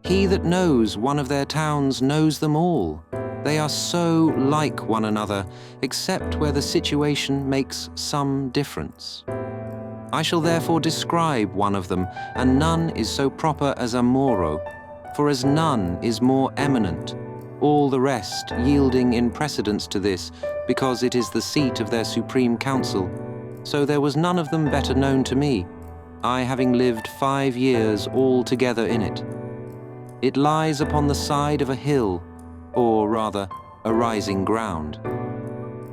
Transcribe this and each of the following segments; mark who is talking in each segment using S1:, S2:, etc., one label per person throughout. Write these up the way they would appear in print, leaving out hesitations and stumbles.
S1: He that knows one of their towns knows them all. They are so like one another, except where the situation makes some difference. I shall therefore describe one of them, and none is so proper as Amoro, for as none is more eminent, all the rest yielding in precedence to this, because it is the seat of their supreme council, so there was none of them better known to me, I having lived 5 years all together in it. It lies upon the side of a hill, or rather, a rising ground.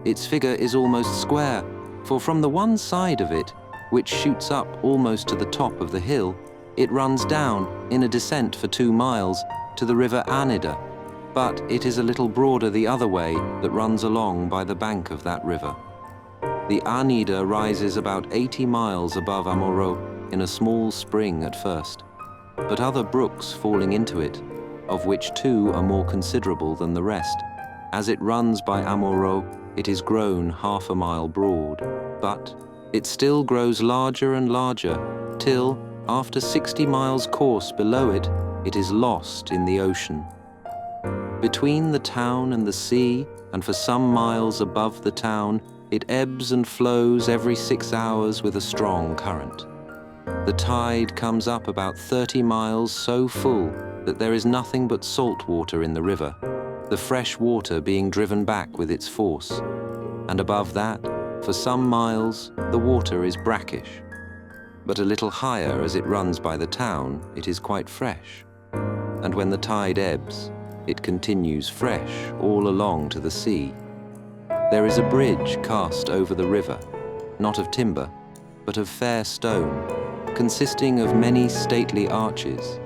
S1: Its figure is almost square, for from the one side of it, which shoots up almost to the top of the hill, it runs down, in a descent for 2 miles, to the river Anida, but it is a little broader the other way that runs along by the bank of that river. The Anida rises about 80 miles above Amaurot in a small spring at first, but other brooks falling into it, of which 2 are more considerable than the rest. As it runs by Amoro, it is grown 1/2 mile broad, but it still grows larger and larger, till, after 60 miles course below it, it is lost in the ocean. Between the town and the sea, and for some miles above the town, it ebbs and flows every 6 hours with a strong current. The tide comes up about 30 miles so full that there is nothing but salt water in the river, the fresh water being driven back with its force, and above that, for some miles, the water is brackish. But a little higher as it runs by the town, it is quite fresh. And when the tide ebbs, it continues fresh all along to the sea. There is a bridge cast over the river, not of timber, but of fair stone, consisting of many stately arches.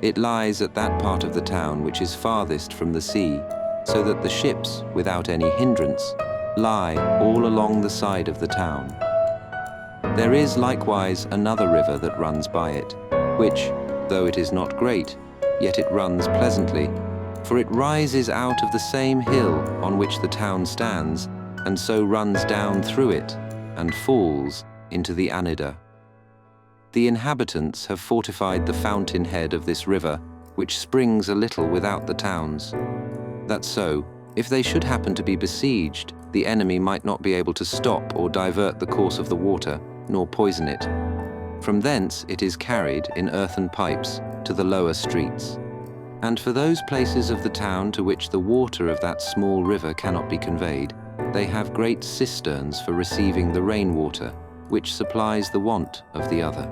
S1: It lies at that part of the town which is farthest from the sea, so that the ships, without any hindrance, lie all along the side of the town. There is likewise another river that runs by it, which, though it is not great, yet it runs pleasantly, for it rises out of the same hill on which the town stands, and so runs down through it, and falls into the Anida. The inhabitants have fortified the fountain-head of this river, which springs a little without the towns, that so, if they should happen to be besieged, the enemy might not be able to stop or divert the course of the water, nor poison it. From thence it is carried in earthen pipes to the lower streets. And for those places of the town to which the water of that small river cannot be conveyed, they have great cisterns for receiving the rainwater, which supplies the want of the other.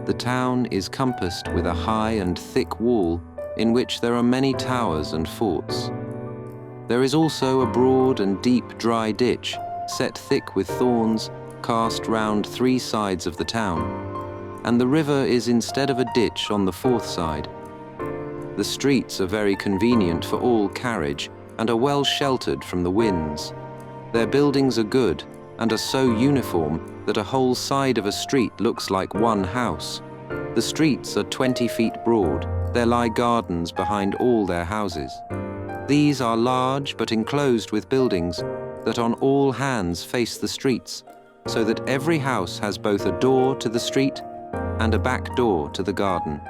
S1: The town is compassed with a high and thick wall, in which there are many towers and forts. There is also a broad and deep dry ditch, set thick with thorns, cast round 3 sides of the town, and the river is instead of a ditch on the 4th side. The streets are very convenient for all carriage, and are well sheltered from the winds. Their buildings are good, and are so uniform that a whole side of a street looks like one house. The streets are 20 feet broad. There lie gardens behind all their houses. These are large but enclosed with buildings that on all hands face the streets, so that every house has both a door to the street and a back door to the garden.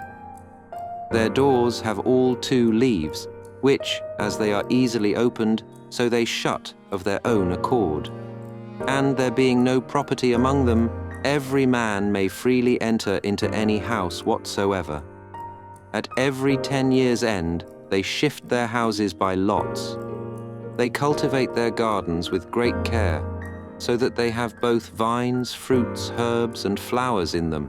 S1: Their doors have all 2 leaves, which, as they are easily opened, so they shut of their own accord. And there being no property among them, every man may freely enter into any house whatsoever. At every 10 years' end, they shift their houses by lots. They cultivate their gardens with great care, so that they have both vines, fruits, herbs, and flowers in them,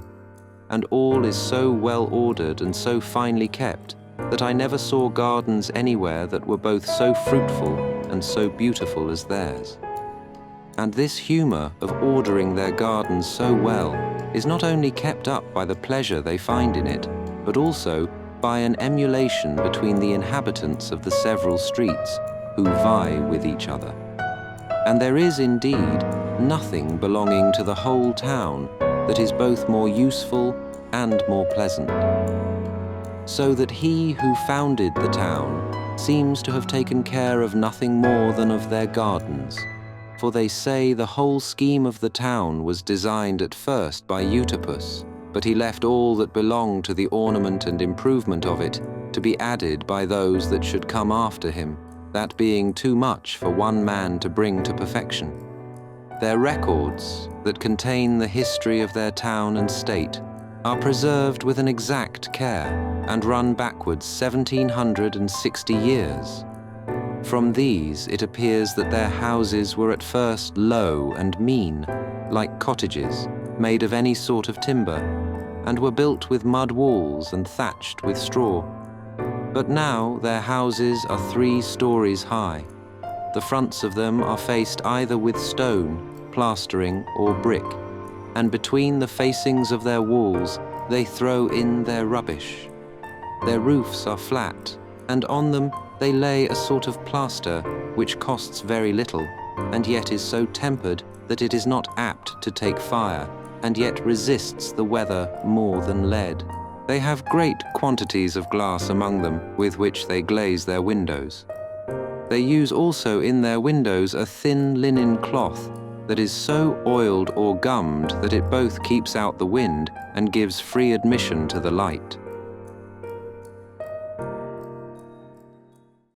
S1: and all is so well ordered and so finely kept that I never saw gardens anywhere that were both so fruitful and so beautiful as theirs. And this humor of ordering their gardens so well is not only kept up by the pleasure they find in it, but also by an emulation between the inhabitants of the several streets, who vie with each other. And there is indeed nothing belonging to the whole town that is both more useful and more pleasant. So that he who founded the town seems to have taken care of nothing more than of their gardens, for they say the whole scheme of the town was designed at first by Utopia, but he left all that belonged to the ornament and improvement of it to be added by those that should come after him, that being too much for one man to bring to perfection. Their records, that contain the history of their town and state, are preserved with an exact care and run backwards 1760 years. From these it appears that their houses were at first low and mean, like cottages, made of any sort of timber, and were built with mud walls and thatched with straw. But now their houses are 3 stories high. The fronts of them are faced either with stone, plastering, or brick, and between the facings of their walls they throw in their rubbish. Their roofs are flat, and on them they lay a sort of plaster which costs very little, and yet is so tempered that it is not apt to take fire, and yet resists the weather more than lead. They have great quantities of glass among them, with which they glaze their windows. They use also in their windows a thin linen cloth that is so oiled or gummed that it both keeps out the wind and gives free admission to the light.